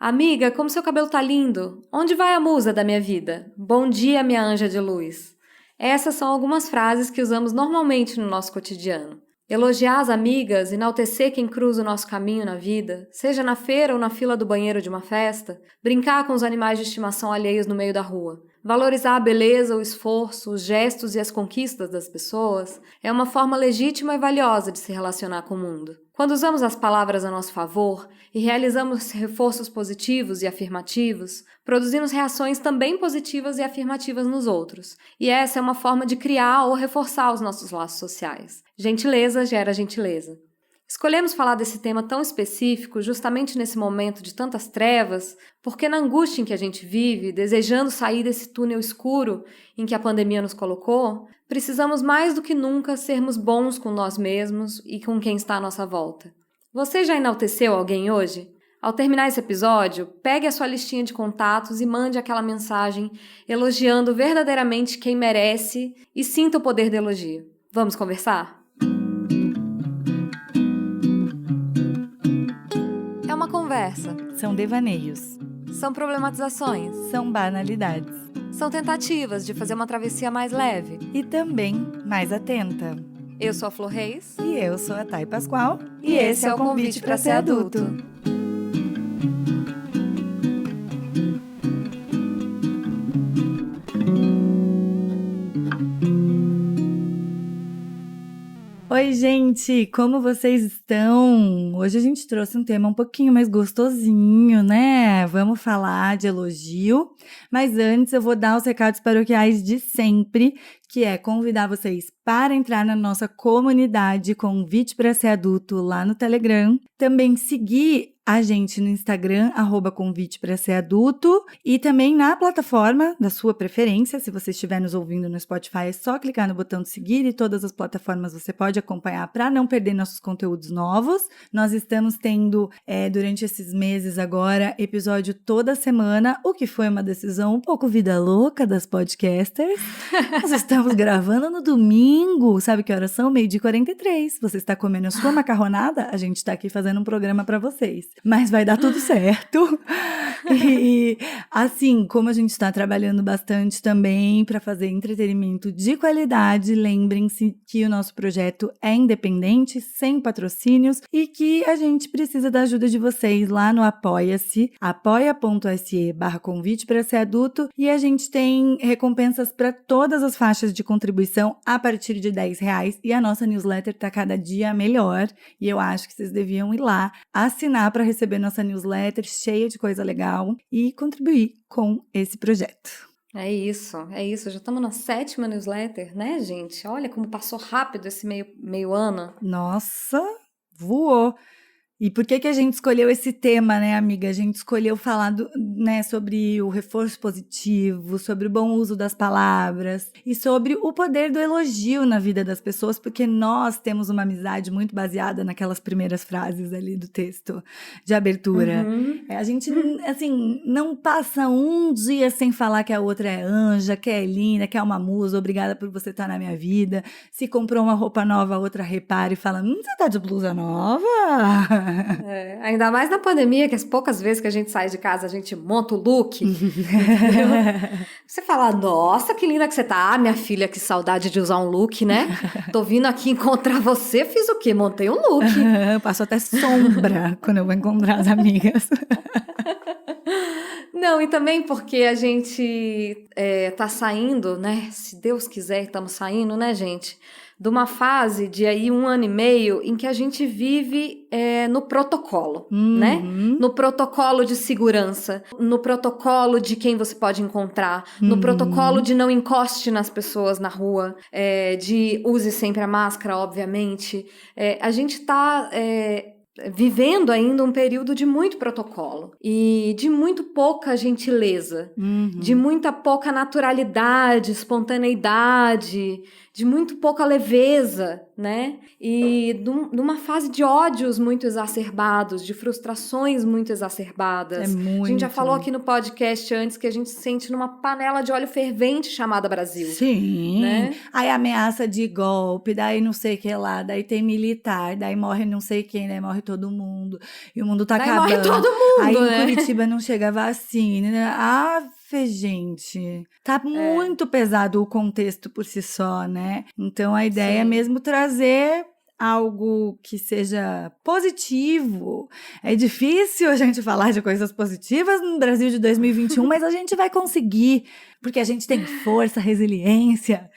Amiga, como seu cabelo tá lindo! Onde vai a musa da minha vida? Bom dia, minha anja de luz! Essas são algumas frases que usamos normalmente no nosso cotidiano. Elogiar as amigas, enaltecer quem cruza o nosso caminho na vida, seja na feira ou na fila do banheiro de uma festa, brincar com os animais de estimação alheios no meio da rua. Valorizar a beleza, o esforço, os gestos e as conquistas das pessoas é uma forma legítima e valiosa de se relacionar com o mundo. Quando usamos as palavras a nosso favor e realizamos reforços positivos e afirmativos, produzimos reações também positivas e afirmativas nos outros. E essa é uma forma de criar ou reforçar os nossos laços sociais. Gentileza gera gentileza. Escolhemos falar desse tema tão específico justamente nesse momento de tantas trevas, porque na angústia em que a gente vive, desejando sair desse túnel escuro em que a pandemia nos colocou, precisamos mais do que nunca sermos bons com nós mesmos e com quem está à nossa volta. Você já enalteceu alguém hoje? Ao terminar esse episódio, pegue a sua listinha de contatos e mande aquela mensagem elogiando verdadeiramente quem merece e sinta o poder do elogio. Vamos conversar? É uma conversa. São devaneios. São problematizações. São banalidades. São tentativas de fazer uma travessia mais leve. E também mais atenta. Eu sou a Flor Reis. E eu sou a Thay Pascoal. E esse é o Convite para Ser Adulto. Oi, gente! Como vocês estão? Hoje a gente trouxe um tema um pouquinho mais gostosinho, né? Vamos falar de elogio, mas antes eu vou dar os recados paroquiais de sempre, que é convidar vocês para entrar na nossa comunidade Convite para Ser Adulto lá no Telegram. Também seguir a gente no Instagram, @convite para ser adulto, e também na plataforma da sua preferência. Se você estiver nos ouvindo no Spotify, é só clicar no botão de seguir e todas as plataformas você pode acompanhar para não perder nossos conteúdos novos. Nós estamos tendo, durante esses meses agora, episódio toda semana, o que foi uma decisão um pouco vida louca das podcasters. Nós estamos gravando no domingo, sabe que horas são? 12h43. Você está comendo a sua macarronada? A gente está aqui fazendo um programa para vocês. Mas vai dar tudo certo. E assim, como a gente está trabalhando bastante também para fazer entretenimento de qualidade, lembrem-se que o nosso projeto é independente, sem patrocínios, e que a gente precisa da ajuda de vocês lá no Apoia-se, apoia.se/convite para ser adulto, e a gente tem recompensas para todas as faixas de contribuição a partir de R$10, e a nossa newsletter está cada dia melhor, e eu acho que vocês deviam ir lá assinar para receber nossa newsletter cheia de coisa legal e contribuir com esse projeto. É isso. Já estamos na 7ª newsletter, né, gente? Olha como passou rápido esse meio ano. Nossa, voou! E por que a gente escolheu esse tema, né, amiga? A gente escolheu falar sobre o reforço positivo, sobre o bom uso das palavras e sobre o poder do elogio na vida das pessoas, porque nós temos uma amizade muito baseada naquelas primeiras frases ali do texto de abertura. Uhum. A gente, assim, não passa um dia sem falar que a outra é anja, que é linda, que é uma musa, obrigada por você estar na minha vida. Se comprou uma roupa nova, a outra repara e fala, você tá de blusa nova? Ainda mais na pandemia, que as poucas vezes que a gente sai de casa, a gente monta o look. Você fala, nossa, que linda que você tá. Ah, minha filha, que saudade de usar um look, né? Tô vindo aqui encontrar você, fiz o quê? Montei um look. Passo até sombra quando eu vou encontrar as amigas. Não, e também porque a gente tá saindo, né? Se Deus quiser, estamos saindo, né, gente? De uma fase de aí 1 ano e meio em que a gente vive no protocolo, né? No protocolo de segurança, no protocolo de quem você pode encontrar, no protocolo de não encoste nas pessoas na rua, de use sempre a máscara, obviamente. A gente tá vivendo ainda um período de muito protocolo e de muito pouca gentileza, de muita pouca naturalidade, espontaneidade, de muito pouca leveza, né? E numa fase de ódios muito exacerbados, de frustrações muito exacerbadas. Muito. A gente já falou aqui no podcast antes que a gente se sente numa panela de óleo fervente chamada Brasil. Sim. Né? Aí ameaça de golpe, daí não sei o que lá, daí tem militar, daí morre não sei quem, daí morre todo mundo. E o mundo tá daí acabando. Morre todo mundo, aí né? em Curitiba não chega vacina, né? Gente, tá muito pesado o contexto por si só, né? Então a ideia é mesmo trazer algo que seja positivo. É difícil a gente falar de coisas positivas no Brasil de 2021, mas a gente vai conseguir, porque a gente tem força, resiliência.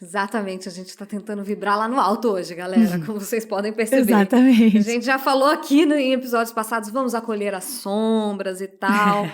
Exatamente, a gente está tentando vibrar lá no alto hoje, galera, como vocês podem perceber. Exatamente. A gente já falou aqui em episódios passados, vamos acolher as sombras e tal.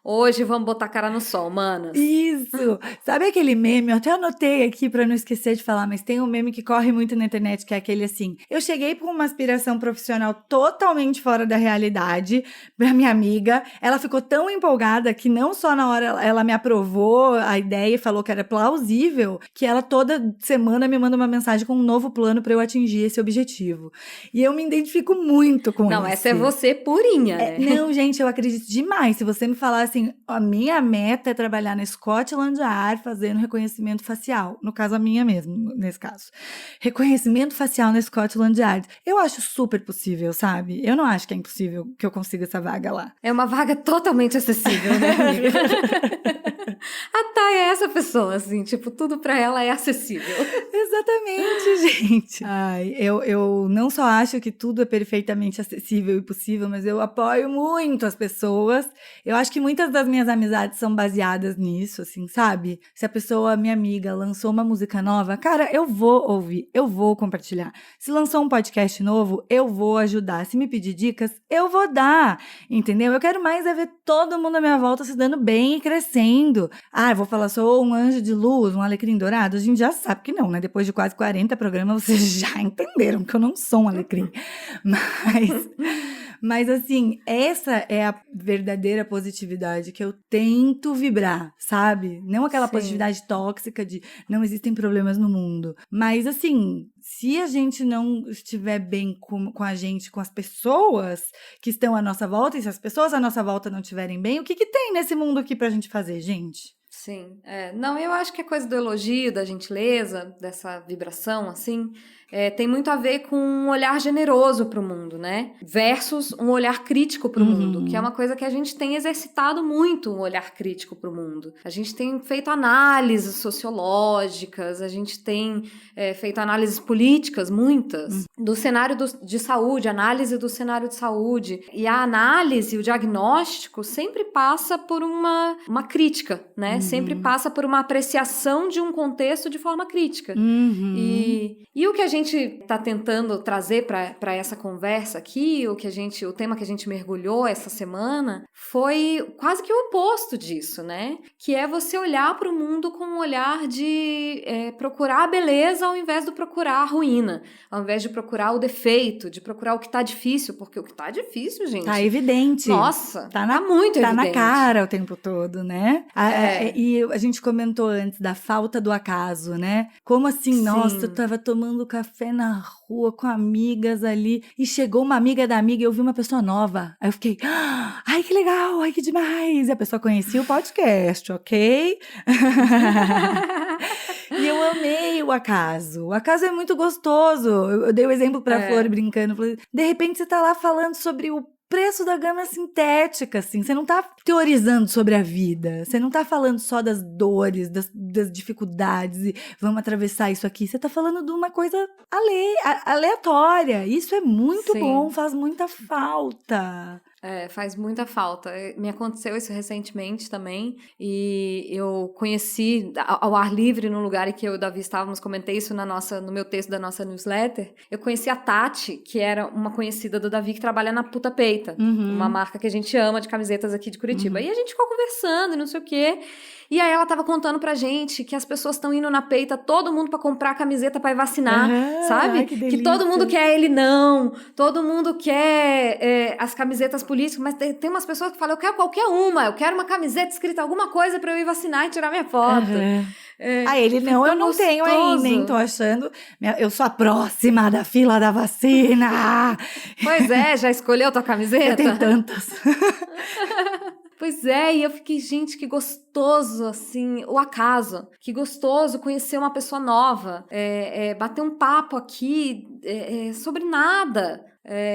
Hoje vamos botar a cara no sol, manas. Isso! Sabe aquele meme? Eu até anotei aqui pra não esquecer de falar, mas tem um meme que corre muito na internet, que é aquele assim: eu cheguei com uma aspiração profissional totalmente fora da realidade pra minha amiga, ela ficou tão empolgada que não só na hora ela me aprovou a ideia e falou que era plausível, que ela toda semana me manda uma mensagem com um novo plano pra eu atingir esse objetivo. E eu me identifico muito com isso. Não, essa é você purinha, né? Não, gente, eu acredito demais. Se você me falar assim, a minha meta é trabalhar na Scotland Yard fazendo reconhecimento facial. No caso, a minha mesmo, nesse caso. Reconhecimento facial na Scotland Yard. Eu acho super possível, sabe? Eu não acho que é impossível que eu consiga essa vaga lá. É uma vaga totalmente acessível, né, amiga? A Thay é essa pessoa, assim, tipo, tudo pra ela é acessível. Exatamente, gente. Ai, eu não só acho que tudo é perfeitamente acessível e possível, mas eu apoio muito as pessoas. Eu acho que muitas das minhas amizades são baseadas nisso, assim, sabe? Se a pessoa, minha amiga, lançou uma música nova, cara, eu vou ouvir, eu vou compartilhar. Se lançou um podcast novo, eu vou ajudar. Se me pedir dicas, eu vou dar, entendeu? Eu quero mais é ver todo mundo à minha volta se dando bem e crescendo. Ah, eu vou falar, sou um anjo de luz, um alecrim dourado? A gente já sabe que não, né? Depois de quase 40 programas, vocês já entenderam que eu não sou um alecrim. Mas assim, essa é a verdadeira positividade que eu tento vibrar, sabe? Não aquela positividade tóxica de não existem problemas no mundo. Mas assim, se a gente não estiver bem com a gente, com as pessoas que estão à nossa volta, e se as pessoas à nossa volta não estiverem bem, o que tem nesse mundo aqui pra gente fazer, gente? Sim, não, eu acho que a coisa do elogio, da gentileza, dessa vibração, assim, tem muito a ver com um olhar generoso para o mundo, né? Versus um olhar crítico para o mundo, que é uma coisa que a gente tem exercitado muito, um olhar crítico para o mundo. A gente tem feito análises sociológicas, a gente tem feito análises políticas, muitas, do cenário de saúde, análise do cenário de saúde. E a análise, o diagnóstico, sempre passa por uma crítica, né? Sempre passa por uma apreciação de um contexto de forma crítica. E o que a gente está tentando trazer para essa conversa aqui, o tema que a gente mergulhou essa semana, foi quase que o oposto disso, né? Que é você olhar para o mundo com um olhar de procurar a beleza ao invés de procurar a ruína, ao invés de procurar o defeito, de procurar o que está difícil, porque o que está difícil, gente... Tá evidente. Nossa, tá muito evidente. Tá na cara o tempo todo, né? E a gente comentou antes da falta do acaso, né? Como assim? Sim. Nossa, eu tava tomando café na rua com amigas ali e chegou uma amiga da amiga e eu vi uma pessoa nova. Aí eu fiquei, ai, que legal, ai, que demais. E a pessoa conhecia o podcast, ok? E eu amei o acaso. O acaso é muito gostoso. Eu dei o exemplo pra Flor brincando. Falei, de repente você tá lá falando sobre o preço da gama sintética, assim. Você não tá teorizando sobre a vida. Você não tá falando só das dores, das dificuldades e vamos atravessar isso aqui. Você tá falando de uma coisa aleatória. Isso é muito bom, faz muita falta. Faz muita falta. Me aconteceu isso recentemente também, e eu conheci ao ar livre no lugar em que eu e o Davi estávamos, comentei isso no meu texto da nossa newsletter. Eu conheci a Tati, que era uma conhecida do Davi que trabalha na Puta Peita, uma marca que a gente ama de camisetas aqui de Curitiba. E a gente ficou conversando e não sei o quê. E aí ela tava contando pra gente que as pessoas estão indo na Peita, todo mundo pra comprar camiseta pra ir vacinar, sabe? Ai, que todo mundo quer ele não, todo mundo quer as camisetas políticos, mas tem umas pessoas que falam, eu quero qualquer uma, eu quero uma camiseta escrita alguma coisa pra eu ir vacinar e tirar minha foto. Ele não, eu não gostoso. tenho aí, nem tô achando. Eu sou a próxima da fila da vacina. Pois é, já escolheu tua camiseta? Eu tenho tantas. Pois é, e eu fiquei, gente, que gostoso, assim, o acaso. Que gostoso conhecer uma pessoa nova, bater um papo aqui sobre nada.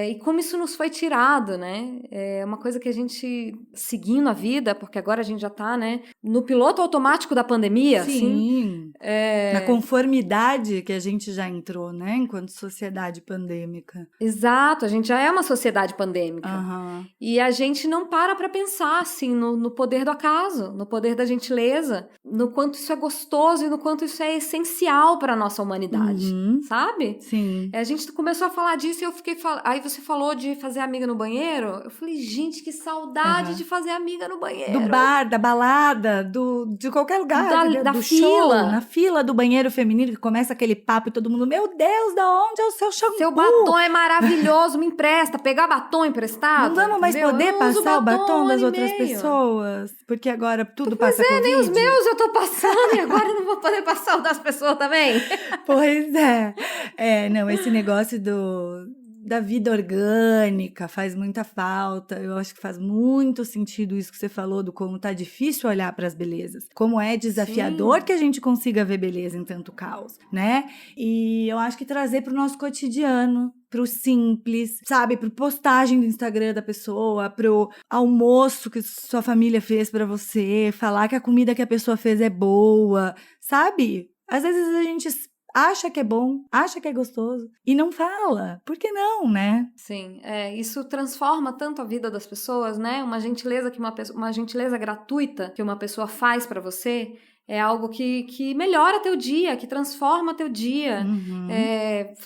E como isso nos foi tirado, né? É uma coisa que a gente, seguindo a vida, porque agora a gente já tá, né, no piloto automático da pandemia. Sim, assim, na conformidade que a gente já entrou, né, enquanto sociedade pandêmica. Exato, a gente já é uma sociedade pandêmica. Uhum. E a gente não para pensar, assim, no poder do acaso, no poder da gentileza, no quanto isso é gostoso e no quanto isso é essencial para a nossa humanidade, sabe? Sim. A gente começou a falar disso e eu fiquei... Aí você falou de fazer amiga no banheiro. Eu falei, gente, que saudade de fazer amiga no banheiro. Do bar, da balada, de qualquer lugar. Da do fila. Show, na fila do banheiro feminino, que começa aquele papo e todo mundo, meu Deus, da onde é o seu shampoo? Seu batom é maravilhoso, me empresta. Pegar batom emprestado. Não vamos mais poder passar o batom das outras e-mail. pessoas, porque agora tudo passa Covid. Nem os meus eu tô passando e agora eu não vou poder passar o das pessoas também. Pois é. Não, esse negócio da vida orgânica faz muita falta. Eu acho que faz muito sentido isso que você falou, do como tá difícil olhar para as belezas. Como é desafiador que a gente consiga ver beleza em tanto caos, né? E eu acho que trazer pro nosso cotidiano, pro simples, sabe? Pro postagem do Instagram da pessoa, pro almoço que sua família fez pra você, falar que a comida que a pessoa fez é boa, sabe? Às vezes a gente acha que é bom, acha que é gostoso e não fala. Por que não, né? Sim, isso transforma tanto a vida das pessoas, né? Uma gentileza uma gentileza gratuita que uma pessoa faz pra você é algo que melhora teu dia, que transforma teu dia.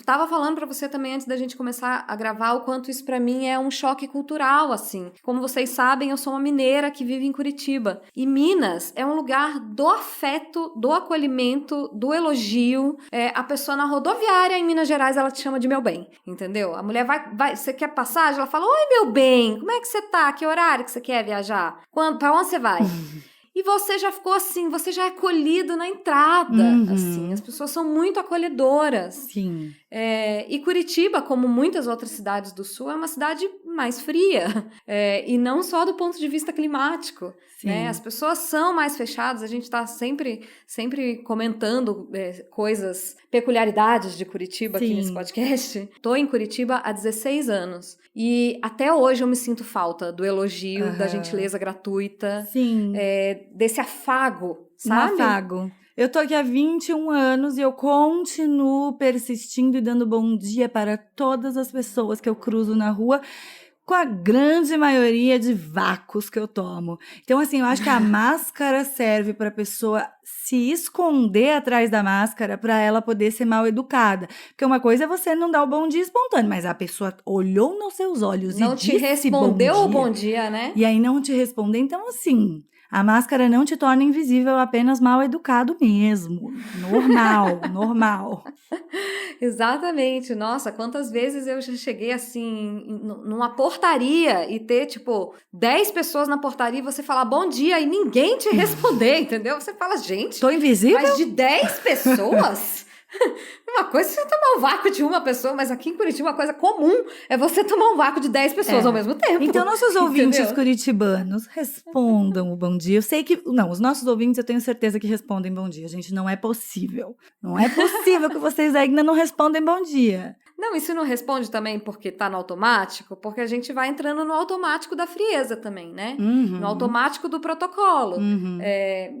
Tava falando pra você também antes da gente começar a gravar o quanto isso pra mim é um choque cultural, assim. Como vocês sabem, eu sou uma mineira que vive em Curitiba. E Minas é um lugar do afeto, do acolhimento, do elogio. A pessoa na rodoviária em Minas Gerais, ela te chama de meu bem, entendeu? A mulher vai, você quer passagem? Ela fala, oi, meu bem, como é que você tá? Que horário que você quer viajar? Pra onde você vai? E você já ficou assim, você já é acolhido na entrada, assim. As pessoas são muito acolhedoras. Sim. E Curitiba, como muitas outras cidades do Sul, é uma cidade mais fria. E não só do ponto de vista climático. Né? As pessoas são mais fechadas, a gente está sempre comentando coisas, peculiaridades de Curitiba aqui nesse podcast. Estou em Curitiba há 16 anos. E até hoje eu me sinto falta do elogio, da gentileza gratuita. Sim. Desse afago, sabe? Um afago. Eu tô aqui há 21 anos e eu continuo persistindo e dando bom dia para todas as pessoas que eu cruzo na rua, com a grande maioria de vácuos que eu tomo. Então, assim, eu acho que a máscara serve para a pessoa se esconder atrás da máscara para ela poder ser mal educada. Porque uma coisa é você não dar o bom dia espontâneo, mas a pessoa olhou nos seus olhos não e te disse respondeu bom o bom dia, né? E aí não te responder. Então, assim, a máscara não te torna invisível, apenas mal educado mesmo. Normal. Exatamente. Nossa, quantas vezes eu já cheguei assim, numa portaria e ter, 10 pessoas na portaria e você falar bom dia e ninguém te responder, entendeu? Você fala, gente... Tô invisível? Mas de 10 pessoas... Uma coisa é você tomar um vácuo de uma pessoa, mas aqui em Curitiba uma coisa comum é você tomar um vácuo de 10 pessoas ao mesmo tempo. Então, nossos ouvintes curitibanos, respondam o bom dia. Eu sei que... Não, os nossos ouvintes eu tenho certeza que respondem bom dia. Gente, não é possível. Não é possível que vocês ainda não respondem bom dia. Não, isso não responde também porque tá no automático? Porque a gente vai entrando no automático da frieza também, né? No automático do protocolo.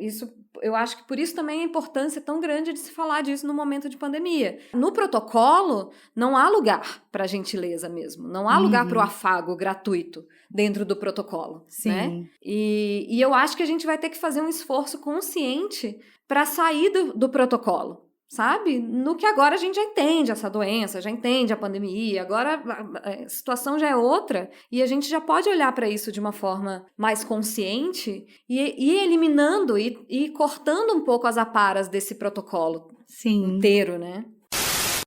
Isso... Eu acho que por isso também a importância tão grande de se falar disso no momento de pandemia. No protocolo, não há lugar para gentileza mesmo. Não há lugar para o afago gratuito dentro do protocolo. Sim. Né? E eu acho que a gente vai ter que fazer um esforço consciente para sair do protocolo. Sabe? No que agora a gente já entende essa doença, já entende a pandemia, agora a situação já é outra e a gente já pode olhar para isso de uma forma mais consciente e ir eliminando e cortando um pouco as aparas desse protocolo inteiro, né?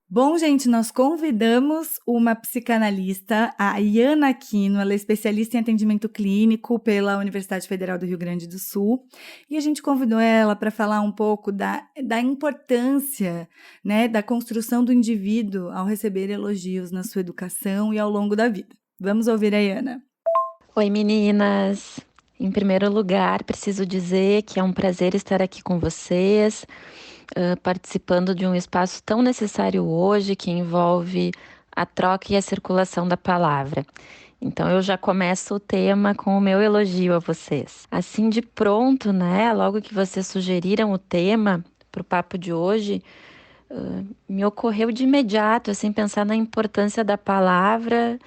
Bom, gente, nós convidamos uma psicanalista, a Iana Aquino, ela é especialista em atendimento clínico pela Universidade Federal do Rio Grande do Sul, e a gente convidou ela para falar um pouco da importância, né, da construção do indivíduo ao receber elogios na sua educação e ao longo da vida. Vamos ouvir a Iana. Oi, meninas! Em primeiro lugar, preciso dizer que é um prazer estar aqui com vocês, participando de um espaço tão necessário hoje que envolve a troca e a circulação da palavra. Então, eu já começo o tema com o meu elogio a vocês. Assim de pronto, né? Logo que vocês sugeriram o tema para o papo de hoje, me ocorreu de imediato, assim, pensar na importância da palavra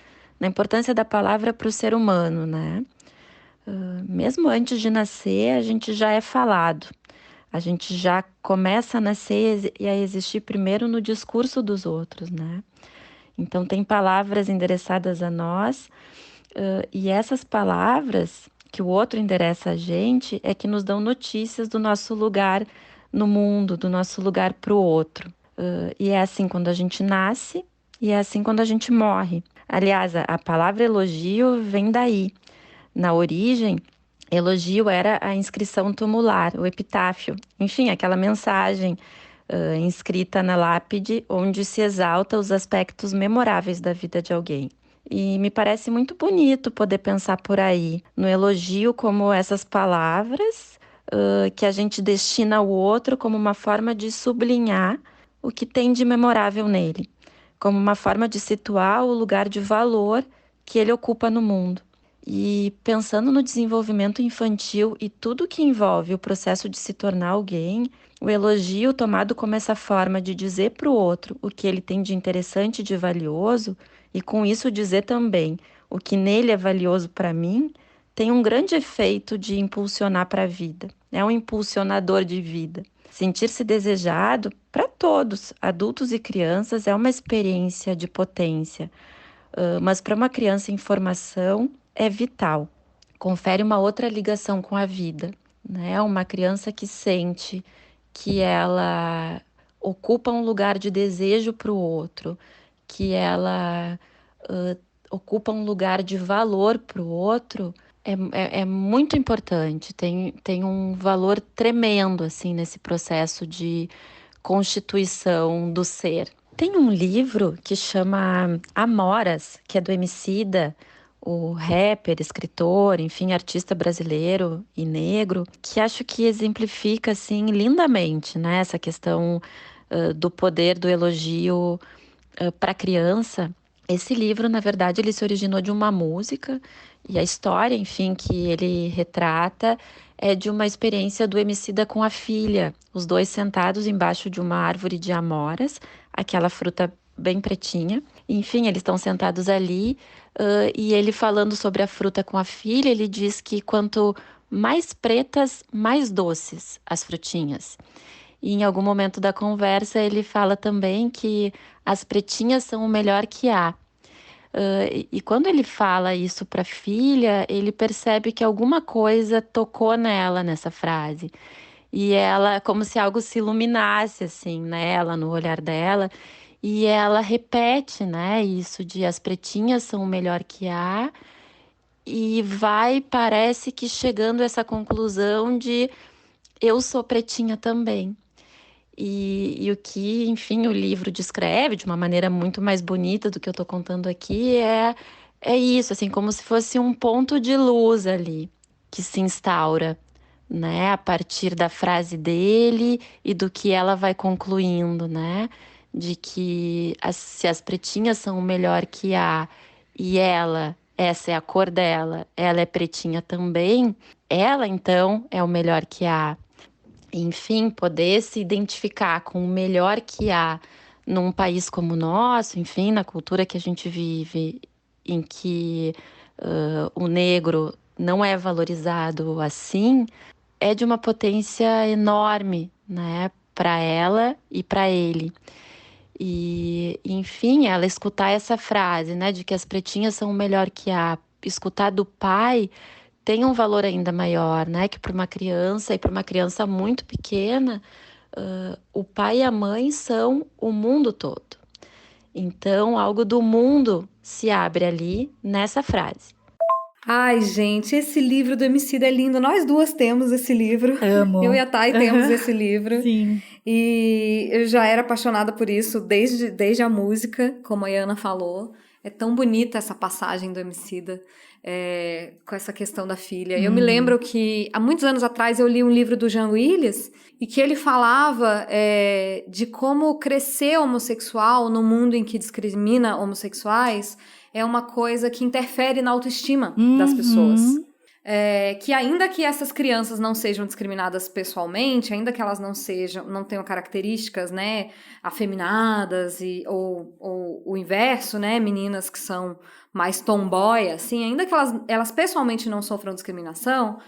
para o ser humano, né? Mesmo antes de nascer, a gente já é falado. A gente já começa a nascer e a existir primeiro no discurso dos outros, né? Então, tem palavras endereçadas a nós, e essas palavras que o outro endereça a gente é que nos dão notícias do nosso lugar no mundo, do nosso lugar para o outro. E é assim quando a gente nasce e é assim quando a gente morre. Aliás, a palavra elogio vem daí. Na origem, elogio era a inscrição tumular, o epitáfio, enfim, aquela mensagem inscrita na lápide onde se exalta os aspectos memoráveis da vida de alguém. E me parece muito bonito poder pensar por aí, no elogio como essas palavras que a gente destina ao outro como uma forma de sublinhar o que tem de memorável nele, como uma forma de situar o lugar de valor que ele ocupa no mundo. E pensando no desenvolvimento infantil e tudo que envolve o processo de se tornar alguém, o elogio tomado como essa forma de dizer para o outro o que ele tem de interessante e de valioso, e com isso dizer também o que nele é valioso para mim, tem um grande efeito de impulsionar para a vida. É um impulsionador de vida. Sentir-se desejado, para todos, adultos e crianças, é uma experiência de potência. Mas para uma criança em formação é vital. Confere uma outra ligação com a vida, né? Uma criança que sente que ela ocupa um lugar de desejo para o outro, que ela ocupa um lugar de valor para o outro, é muito importante. Tem um valor tremendo assim nesse processo de constituição do ser. Tem um livro que chama Amoras, que é do Emicida, o rapper, escritor, enfim, artista brasileiro e negro, que acho que exemplifica, assim, lindamente, né, essa questão do poder do elogio para a criança. Esse livro, na verdade, ele se originou de uma música e a história, enfim, que ele retrata é de uma experiência do Emicida com a filha, os dois sentados embaixo de uma árvore de amoras, aquela fruta bem pretinha. Enfim, eles estão sentados ali e ele falando sobre a fruta com a filha, ele diz que quanto mais pretas, mais doces as frutinhas. E em algum momento da conversa ele fala também que as pretinhas são o melhor que há. E quando ele fala isso para a filha, ele percebe que alguma coisa tocou nela nessa frase. E ela, como se algo se iluminasse assim nela, no olhar dela. E ela repete, né, isso de as pretinhas são o melhor que há. E vai, parece que chegando a essa conclusão de eu sou pretinha também. E o que, enfim, o livro descreve de uma maneira muito mais bonita do que eu estou contando aqui é isso, assim, como se fosse um ponto de luz ali que se instaura, né, a partir da frase dele e do que ela vai concluindo, né, de que se as pretinhas são o melhor que há e essa é a cor dela, ela é pretinha também, ela então é o melhor que há. Enfim, poder se identificar com o melhor que há num país como o nosso, enfim, na cultura que a gente vive, em que o negro não é valorizado assim, é de uma potência enorme, né, para ela e para ele. E, enfim, ela escutar essa frase, né, de que as pretinhas são o melhor que há, escutar do pai tem um valor ainda maior, né? Que para uma criança e para uma criança muito pequena, o pai e a mãe são o mundo todo. Então, algo do mundo se abre ali nessa frase. Ai, gente, esse livro do Emicida é lindo. Nós duas temos esse livro. Amo. Eu e a Thay temos esse livro. Sim. E eu já era apaixonada por isso desde a música, como a Ana falou. É tão bonita essa passagem do Emicida, com essa questão da filha. Eu me lembro que, há muitos anos atrás, eu li um livro do Jean Willis, e que ele falava de como crescer homossexual no mundo em que discrimina homossexuais é uma coisa que interfere na autoestima das pessoas. Que ainda que essas crianças não sejam discriminadas pessoalmente, ainda que elas não tenham características, né, afeminadas ou o inverso, né, meninas que são mais tomboy, assim, ainda que elas pessoalmente não sofram discriminação,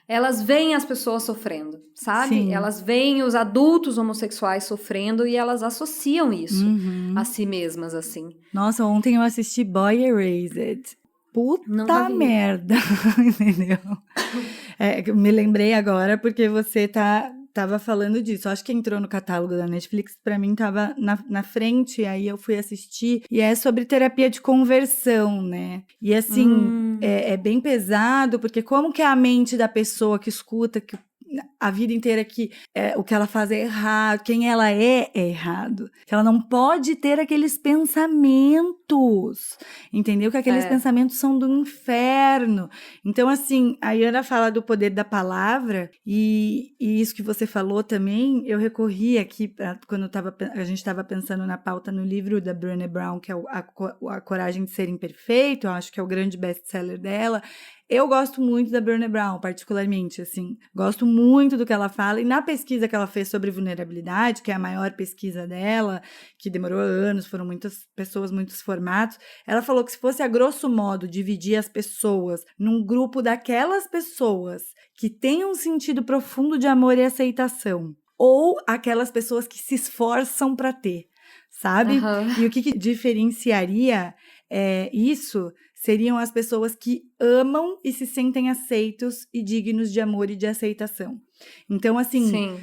elas veem as pessoas sofrendo, sabe? Sim. Elas veem os adultos homossexuais sofrendo e elas associam isso a si mesmas, assim. Nossa, ontem eu assisti Boy Erased. Nunca Puta vi. merda, entendeu? Me lembrei agora porque você tava falando disso. Acho que entrou no catálogo da Netflix, pra mim tava na frente, aí eu fui assistir. E é sobre terapia de conversão, né? E assim, é bem pesado, porque como que é a mente da pessoa que escuta que a vida inteira que o que ela faz é errado, quem ela é errado. Que ela não pode ter aqueles pensamentos, entendeu? Que aqueles pensamentos são do inferno. Então, assim, a Ana fala do poder da palavra, e isso que você falou também, eu recorri aqui, quando a gente estava pensando na pauta no livro da Brené Brown, que é a Coragem de Ser Imperfeito, eu acho que é o grande best-seller dela. Eu gosto muito da Brené Brown, particularmente, assim. Gosto muito do que ela fala. E na pesquisa que ela fez sobre vulnerabilidade, que é a maior pesquisa dela, que demorou anos, foram muitas pessoas, muitos formatos, ela falou que se fosse, a grosso modo, dividir as pessoas num grupo daquelas pessoas que têm um sentido profundo de amor e aceitação, ou aquelas pessoas que se esforçam para ter, sabe? E o que diferenciaria isso seriam as pessoas que amam e se sentem aceitos e dignos de amor e de aceitação. Então, assim,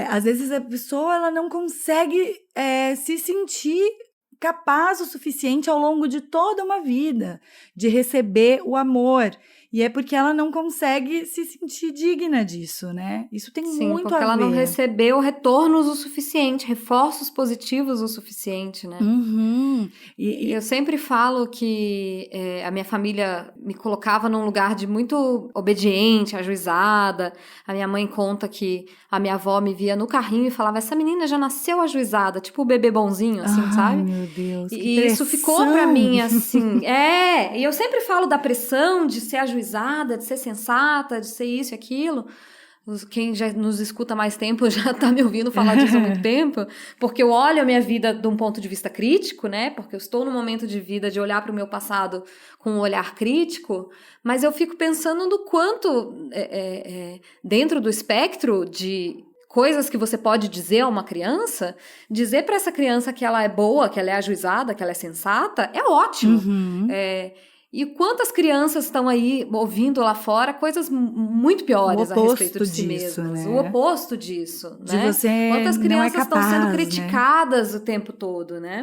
às vezes a pessoa ela não consegue se sentir capaz o suficiente ao longo de toda uma vida de receber o amor. E é porque ela não consegue se sentir digna disso, né? Isso tem muito a ver. Porque ela não recebeu retornos o suficiente, reforços positivos o suficiente, né? E eu sempre falo que a minha família me colocava num lugar de muito obediente, ajuizada. A minha mãe conta que a minha avó me via no carrinho e falava: essa menina já nasceu ajuizada, tipo o bebê bonzinho, assim, sabe? Meu Deus, que E isso ficou pra mim, assim. E eu sempre falo da pressão de ser ajuizada, de ser sensata, de ser isso e aquilo. Quem já nos escuta mais tempo já tá me ouvindo falar disso há muito tempo, porque eu olho a minha vida de um ponto de vista crítico, né? Porque eu estou no momento de vida de olhar para o meu passado com um olhar crítico, mas eu fico pensando no quanto, dentro do espectro de coisas que você pode dizer a uma criança, dizer para essa criança que ela é boa, que ela é ajuizada, que ela é sensata, é ótimo. E quantas crianças estão aí ouvindo lá fora coisas muito piores a respeito de si mesmas. Né? O oposto disso, de né? Você quantas crianças não é capaz, estão sendo criticadas, né? O tempo todo, né?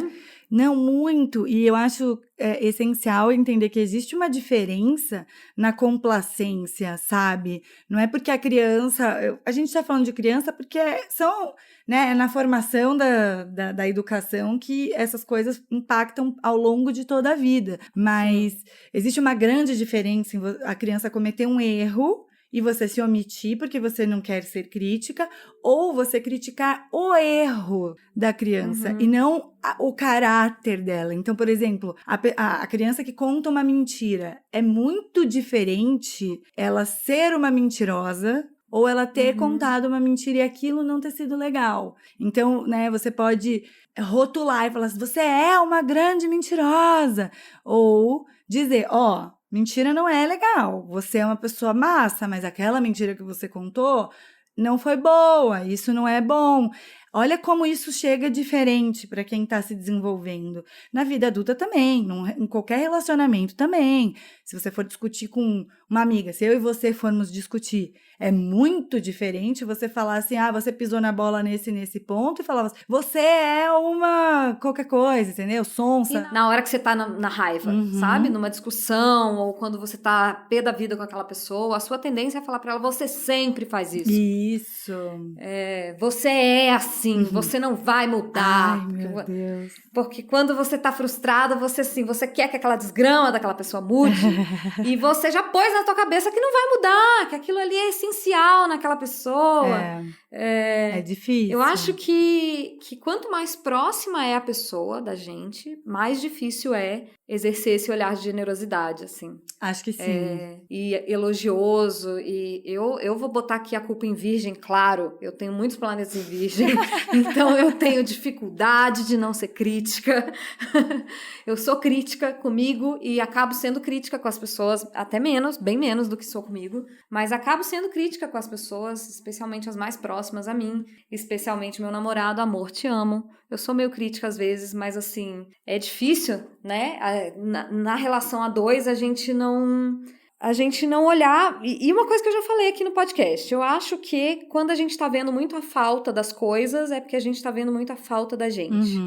Não, muito. E eu acho essencial entender que existe uma diferença na complacência, sabe? Não é porque a criança... A gente está falando de criança porque são... Né, na formação da educação que essas coisas impactam ao longo de toda a vida. Mas existe uma grande diferença em a criança cometer um erro e você se omitir porque você não quer ser crítica, ou você criticar o erro da criança e não o caráter dela. Então, por exemplo, a criança que conta uma mentira, é muito diferente ela ser uma mentirosa ou ela ter contado uma mentira e aquilo não ter sido legal. Então, né, você pode rotular e falar assim, você é uma grande mentirosa. Ou dizer, mentira não é legal, você é uma pessoa massa, mas aquela mentira que você contou não foi boa, isso não é bom. Olha como isso chega diferente para quem está se desenvolvendo. Na vida adulta também, em qualquer relacionamento também. Se você for discutir com uma amiga, se eu e você formos discutir, é muito diferente você falar assim, você pisou na bola nesse ponto, e falar, você é uma qualquer coisa, entendeu? Sonsa. E na hora que você tá na raiva, sabe? Numa discussão, ou quando você tá pé da vida com aquela pessoa, a sua tendência é falar pra ela, você sempre faz isso. Isso. Você é assim, você não vai mudar. Ai, meu Deus. Porque quando você tá frustrada, você quer que aquela desgrama daquela pessoa mude, e você já pôs na tua cabeça que não vai mudar, que aquilo ali é essencial naquela pessoa. É difícil. Eu acho que quanto mais próxima é a pessoa da gente, mais difícil é exercer esse olhar de generosidade, assim. Acho que sim. E elogioso, e eu vou botar aqui a culpa em virgem, claro, eu tenho muitos planetas em virgem, então eu tenho dificuldade de não ser crítica. Eu sou crítica comigo e acabo sendo crítica com as pessoas, até menos, bem menos do que sou comigo, mas acabo sendo crítica com as pessoas, especialmente as mais próximas a mim, especialmente meu namorado, amor, te amo. Eu sou meio crítica às vezes, mas assim, é difícil, né? Na relação a dois, a gente não olhar... E uma coisa que eu já falei aqui no podcast, eu acho que quando a gente tá vendo muito a falta das coisas, é porque a gente tá vendo muito a falta da gente.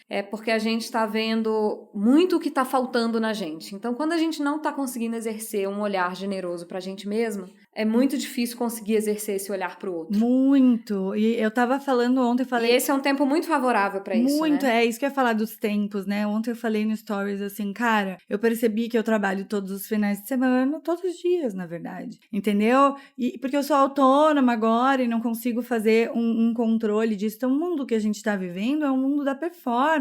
É porque a gente tá vendo muito o que tá faltando na gente. Então, quando a gente não tá conseguindo exercer um olhar generoso pra gente mesma, é muito difícil conseguir exercer esse olhar pro outro. Muito. E eu tava falando ontem, E esse é um tempo muito favorável pra isso, muito, né? é isso que eu ia falar dos tempos, né? Ontem eu falei no Stories assim, cara, eu percebi que eu trabalho todos os finais de semana, todos os dias, na verdade. Entendeu? E porque eu sou autônoma agora e não consigo fazer um controle disso. Então, o mundo que a gente tá vivendo é um mundo da performance.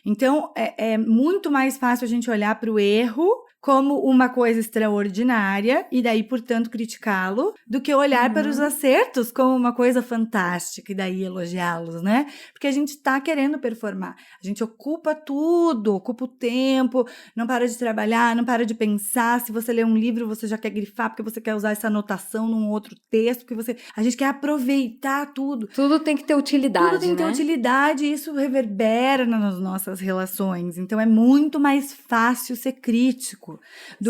Então, é muito mais fácil a gente olhar para o erro como uma coisa extraordinária e daí, portanto, criticá-lo, do que olhar para os acertos como uma coisa fantástica e daí elogiá-los, né? Porque a gente tá querendo performar. A gente ocupa tudo, ocupa o tempo, não para de trabalhar, não para de pensar. Se você lê um livro, você já quer grifar porque você quer usar essa anotação num outro texto, porque a gente quer aproveitar tudo. Tudo tem que ter utilidade, Tudo tem que ter utilidade e isso reverbera nas nossas relações. Então, é muito mais fácil ser crítico.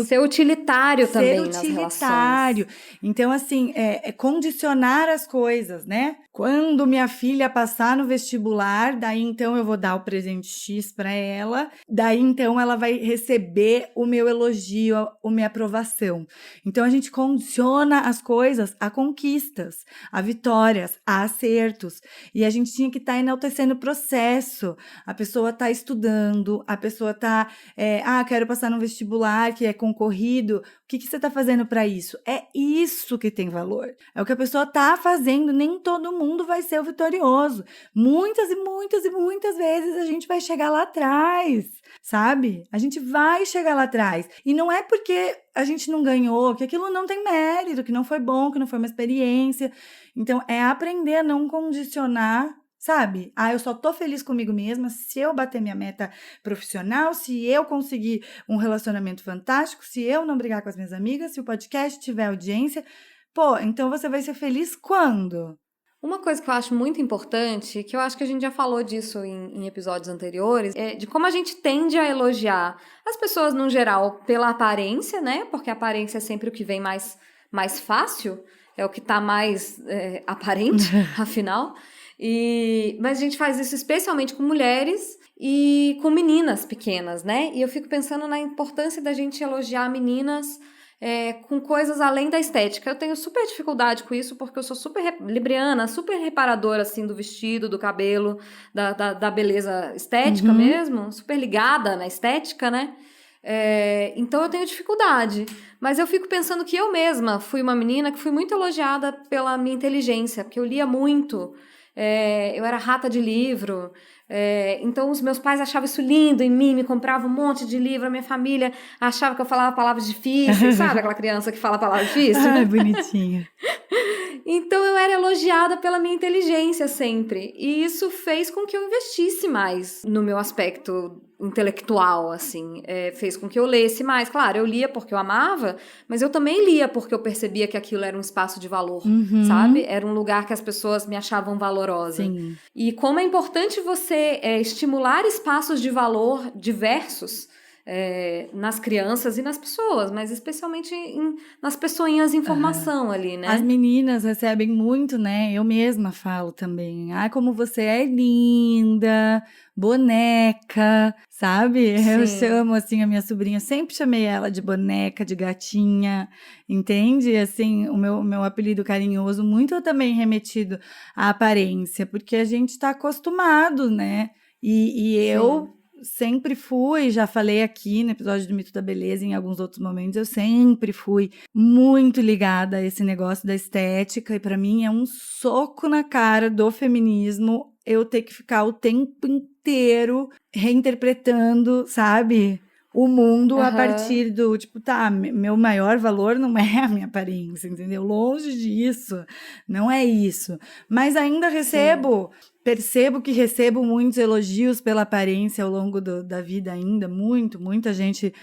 Ser utilitário também nas relações. Então, assim, condicionar as coisas, né? Quando minha filha passar no vestibular, daí então eu vou dar o presente X para ela, daí então ela vai receber o meu elogio, a minha aprovação. Então, a gente condiciona as coisas a conquistas, a vitórias, a acertos. E a gente tinha que estar enaltecendo o processo. A pessoa está estudando, a pessoa está, quero passar no vestibular, que é concorrido, o que você está fazendo para isso? É isso que tem valor. É o que a pessoa está fazendo, nem todo mundo vai ser o vitorioso. Muitas e muitas e muitas vezes a gente vai chegar lá atrás, sabe? A gente vai chegar lá atrás. E não é porque a gente não ganhou, que aquilo não tem mérito, que não foi bom, que não foi uma experiência. Então, é aprender a não condicionar, sabe? Eu só tô feliz comigo mesma se eu bater minha meta profissional, se eu conseguir um relacionamento fantástico, se eu não brigar com as minhas amigas, se o podcast tiver audiência. Então você vai ser feliz quando? Uma coisa que eu acho muito importante, que eu acho que a gente já falou disso em episódios anteriores, é de como a gente tende a elogiar as pessoas, no geral, pela aparência, né? Porque a aparência é sempre o que vem mais fácil, é o que tá mais aparente, afinal. Mas a gente faz isso especialmente com mulheres e com meninas pequenas, né? E eu fico pensando na importância da gente elogiar meninas com coisas além da estética. Eu tenho super dificuldade com isso, porque eu sou super libriana, super reparadora, assim, do vestido, do cabelo, da beleza estética mesmo, super ligada na estética, né? Então eu tenho dificuldade, mas eu fico pensando que eu mesma fui uma menina que fui muito elogiada pela minha inteligência, porque eu lia muito. Eu era rata de livro, então os meus pais achavam isso lindo em mim, me compravam um monte de livro, a minha família achava que eu falava palavras difíceis, sabe aquela criança que fala palavras difíceis? Bonitinha. Então eu era elogiada pela minha inteligência sempre. E isso fez com que eu investisse mais no meu aspecto intelectual, assim. Fez com que eu lesse mais. Claro, eu lia porque eu amava, mas eu também lia porque eu percebia que aquilo era um espaço de valor, sabe? Era um lugar que as pessoas me achavam valorosa. Sim. E como é importante você estimular espaços de valor diversos nas crianças e nas pessoas, mas especialmente nas pessoinhas em formação ali, né? As meninas recebem muito, né? Eu mesma falo também. Ai, como você é linda, boneca, sabe? Sim. Eu chamo, assim, a minha sobrinha. Sempre chamei ela de boneca, de gatinha, entende? Assim, o meu apelido carinhoso, muito também remetido à aparência, porque a gente tá acostumado, né? E eu sempre fui, já falei aqui no episódio do Mito da Beleza, em alguns outros momentos, eu sempre fui muito ligada a esse negócio da estética, e para mim é um soco na cara do feminismo eu ter que ficar o tempo inteiro reinterpretando, sabe? O mundo a partir do, tipo, tá, meu maior valor não é a minha aparência, entendeu? Longe disso, não é isso. Mas ainda percebo que recebo muitos elogios pela aparência ao longo da vida ainda, muita gente,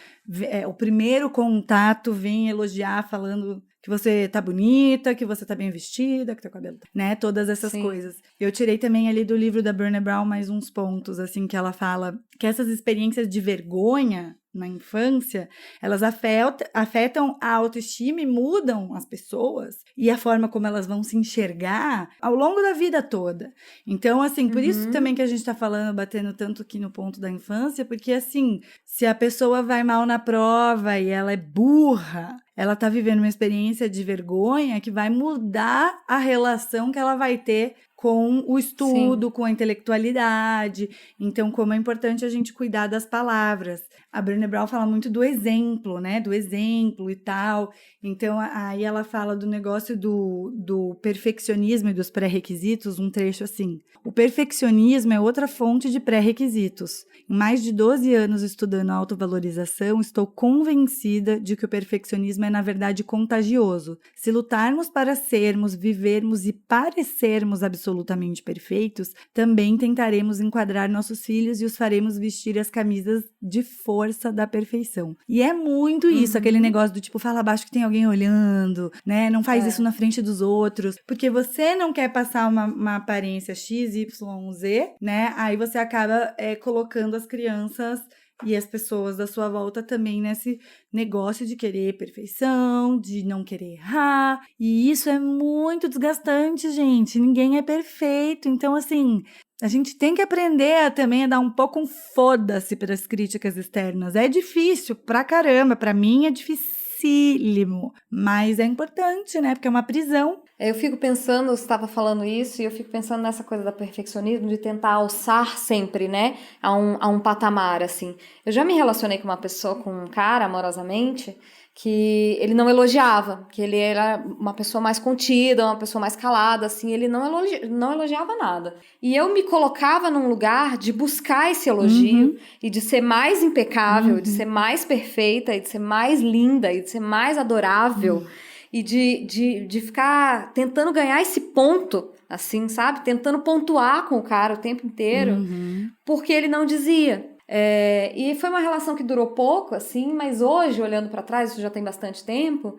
o primeiro contato vem elogiar falando que você tá bonita, que você tá bem vestida, que teu cabelo, né, todas essas coisas. Eu tirei também ali do livro da Brené Brown mais uns pontos, assim, que ela fala que essas experiências de vergonha na infância, elas afetam a autoestima e mudam as pessoas e a forma como elas vão se enxergar ao longo da vida toda. Então, assim, por isso também que a gente tá falando, batendo tanto aqui no ponto da infância, porque, assim, se a pessoa vai mal na prova e ela é burra, ela tá vivendo uma experiência de vergonha que vai mudar a relação que ela vai ter com o estudo, com a intelectualidade. Então, como é importante a gente cuidar das palavras. A Brené Brown fala muito do exemplo, né? Do exemplo e tal. Então, aí ela fala do negócio do perfeccionismo e dos pré-requisitos, um trecho assim. O perfeccionismo é outra fonte de pré-requisitos. Em mais de 12 anos estudando autovalorização, estou convencida de que o perfeccionismo é, na verdade, contagioso. Se lutarmos para sermos, vivermos e parecermos absolutamente perfeitos, também tentaremos enquadrar nossos filhos e os faremos vestir as camisas de força da perfeição. E é muito isso, aquele negócio do tipo, fala baixo que tem alguém olhando, né? Não faz isso na frente dos outros, porque você não quer passar uma aparência X, Y, Z, né? Aí você acaba colocando as crianças e as pessoas da sua volta também nesse negócio de querer perfeição, de não querer errar. E isso é muito desgastante, gente. Ninguém é perfeito. Então, assim, a gente tem que aprender também a dar um pouco um foda-se para as críticas externas. É difícil pra caramba. Pra mim é dificílimo. Mas é importante, né? Porque é uma prisão. Eu fico pensando, você estava falando isso, e eu fico pensando nessa coisa da perfeccionismo, de tentar alçar sempre, né, a um patamar, assim. Eu já me relacionei com uma pessoa, com um cara, amorosamente, que ele não elogiava, que ele era uma pessoa mais contida, uma pessoa mais calada, assim, ele não elogiava nada. E eu me colocava num lugar de buscar esse elogio e de ser mais impecável, de ser mais perfeita, e de ser mais linda, e de ser mais adorável, e de ficar tentando ganhar esse ponto, assim, sabe? Tentando pontuar com o cara o tempo inteiro, porque ele não dizia. E foi uma relação que durou pouco, assim, mas hoje, olhando pra trás, isso já tem bastante tempo,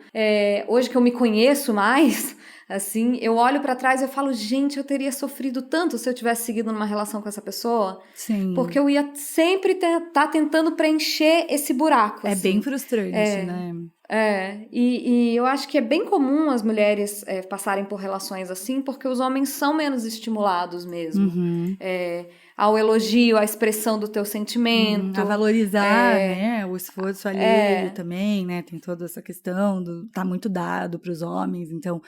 hoje que eu me conheço mais, assim, eu olho pra trás e eu falo, gente, eu teria sofrido tanto se eu tivesse seguido numa relação com essa pessoa. Sim. Porque eu ia sempre estar tentando preencher esse buraco, É assim. bem frustrante, né? E eu acho que é bem comum as mulheres passarem por relações assim, porque os homens são menos estimulados mesmo. Ao elogio, à expressão do teu sentimento. A valorizar, né, o esforço alheio também, né, tem toda essa questão tá muito dado para os homens, então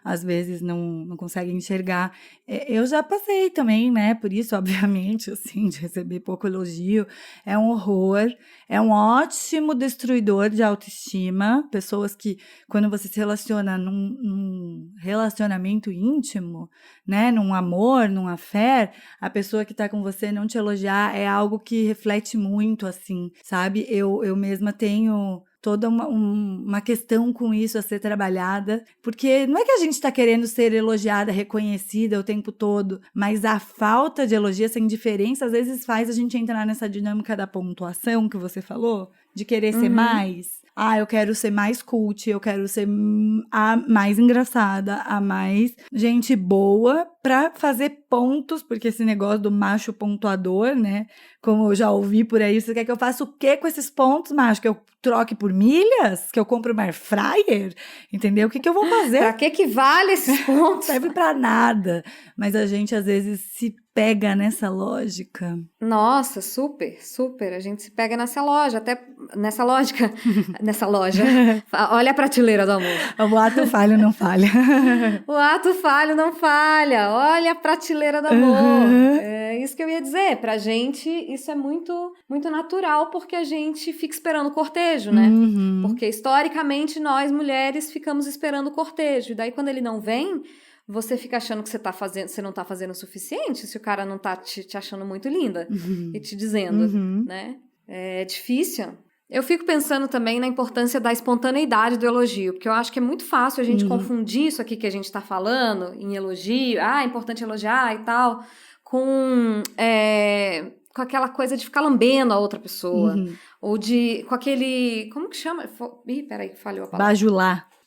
às vezes não conseguem enxergar. Eu já passei também, né, por isso, obviamente, assim, de receber pouco elogio, é um horror, é um ótimo destruidor de autoestima, pessoas que, quando você se relaciona num relacionamento íntimo, né, num amor, num affair, a pessoa que tá com você não te elogiar é algo que reflete muito, assim, sabe? Eu mesma tenho toda uma questão com isso a ser trabalhada, porque não é que a gente está querendo ser elogiada, reconhecida o tempo todo, mas a falta de elogio, essa indiferença, às vezes faz a gente entrar nessa dinâmica da pontuação que você falou, de querer ser mais. Eu quero ser mais cult, eu quero ser a mais engraçada, a mais gente boa pra fazer pontos, porque esse negócio do macho pontuador, né? Como eu já ouvi por aí, você quer que eu faça o quê com esses pontos, macho? Que eu troque por milhas? Que eu compre uma air fryer? Entendeu? O que eu vou fazer? Pra que vale esses pontos? Não serve pra nada. Mas a gente, às vezes, se pega nessa lógica. Nossa, super, super. A gente se pega nessa loja, até nessa lógica, nessa loja. Olha a prateleira do amor. O ato falho não falha. O ato falho não falha. Olha a prateleira do amor. É isso que eu ia dizer. Pra gente, isso é muito, muito natural, porque a gente fica esperando o cortejo, né? Porque, historicamente, nós, mulheres, ficamos esperando o cortejo. E daí, quando ele não vem, você fica achando que você não tá fazendo o suficiente, se o cara não tá te achando muito linda e te dizendo, né? É difícil. Eu fico pensando também na importância da espontaneidade do elogio, porque eu acho que é muito fácil a gente confundir isso aqui que a gente tá falando em elogio, é importante elogiar e tal, com aquela coisa de ficar lambendo a outra pessoa, ou com aquele, como que chama? Peraí, falhou a palavra.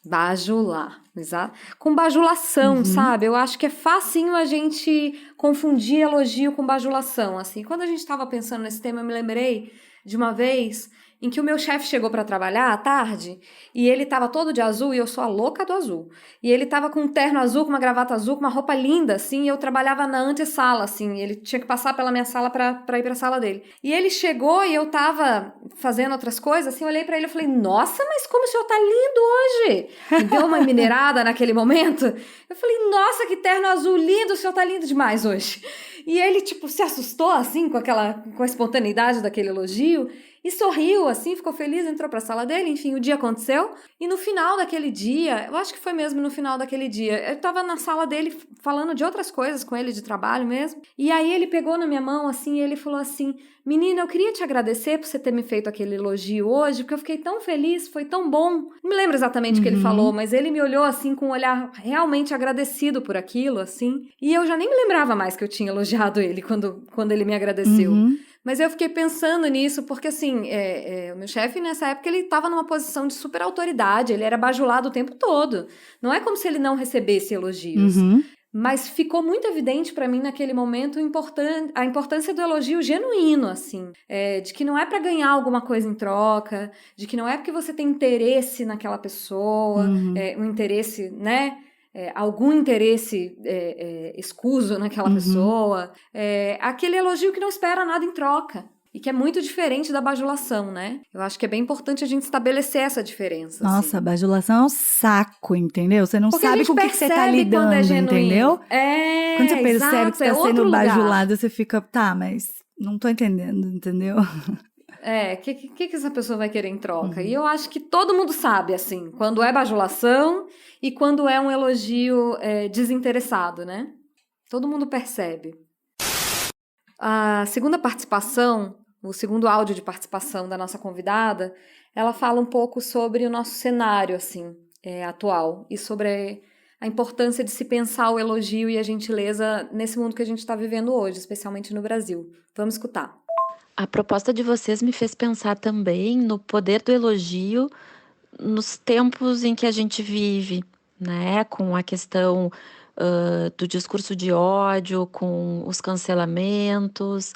Bajular, exato. Com bajulação, sabe? Eu acho que é facinho a gente confundir elogio com bajulação, assim. Quando a gente estava pensando nesse tema, eu me lembrei de uma vez em que o meu chefe chegou para trabalhar à tarde e ele tava todo de azul e eu sou a louca do azul. E ele tava com um terno azul, com uma gravata azul, com uma roupa linda, assim, e eu trabalhava na antessala, assim, ele tinha que passar pela minha sala para ir pra sala dele. E ele chegou e eu tava fazendo outras coisas, assim, eu olhei para ele e falei, nossa, mas como o senhor tá lindo hoje! Me deu uma minerada naquele momento. Eu falei, nossa, que terno azul lindo, o senhor tá lindo demais hoje. E ele, tipo, se assustou, assim, com a espontaneidade daquele elogio, e sorriu, assim, ficou feliz, entrou pra sala dele, enfim, o dia aconteceu. E no final daquele dia, eu acho que foi mesmo no final daquele dia, eu tava na sala dele falando de outras coisas com ele, de trabalho mesmo. E aí ele pegou na minha mão, assim, e ele falou assim, menina, eu queria te agradecer por você ter me feito aquele elogio hoje, porque eu fiquei tão feliz, foi tão bom. Não me lembro exatamente o que ele falou, mas ele me olhou, assim, com um olhar realmente agradecido por aquilo, assim. E eu já nem me lembrava mais que eu tinha elogiado ele quando ele me agradeceu. Mas eu fiquei pensando nisso, porque assim, o meu chefe nessa época, ele estava numa posição de super autoridade, ele era bajulado o tempo todo. Não é como se ele não recebesse elogios. Mas ficou muito evidente para mim naquele momento a importância do elogio genuíno, assim. De que não é para ganhar alguma coisa em troca, de que não é porque você tem interesse naquela pessoa, um interesse, né? Algum interesse escuso naquela pessoa, aquele elogio que não espera nada em troca. E que é muito diferente da bajulação, né? Eu acho que é bem importante a gente estabelecer essa diferença. Nossa, assim. A bajulação é um saco, entendeu? Você não Porque sabe com o que você tá lidando, entendeu? Quando você percebe que você tá sendo bajulado, você fica, tá, mas não tô entendendo, entendeu? Que essa pessoa vai querer em troca? E eu acho que todo mundo sabe, assim, quando é bajulação e quando é um elogio desinteressado, né? Todo mundo percebe. A segunda participação, o segundo áudio de participação da nossa convidada, ela fala um pouco sobre o nosso cenário, assim, atual e sobre a importância de se pensar o elogio e a gentileza nesse mundo que a gente está vivendo hoje, especialmente no Brasil. Vamos escutar. A proposta de vocês me fez pensar também no poder do elogio nos tempos em que a gente vive, né? Com a questão do discurso de ódio, com os cancelamentos,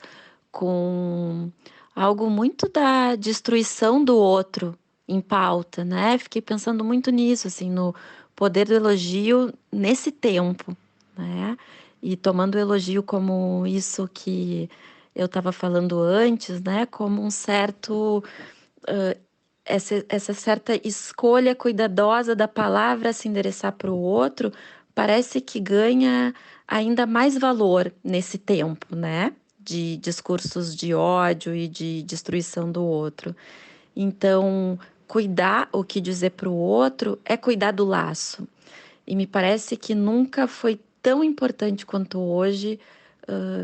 com algo muito da destruição do outro em pauta, né? Fiquei pensando muito nisso, assim, no poder do elogio nesse tempo, né? E tomando o elogio como isso que eu estava falando antes, né? Como um certo... essa certa escolha cuidadosa da palavra se endereçar para o outro, parece que ganha ainda mais valor nesse tempo, né? De discursos de ódio e de destruição do outro. Então, cuidar o que dizer para o outro é cuidar do laço. E me parece que nunca foi tão importante quanto hoje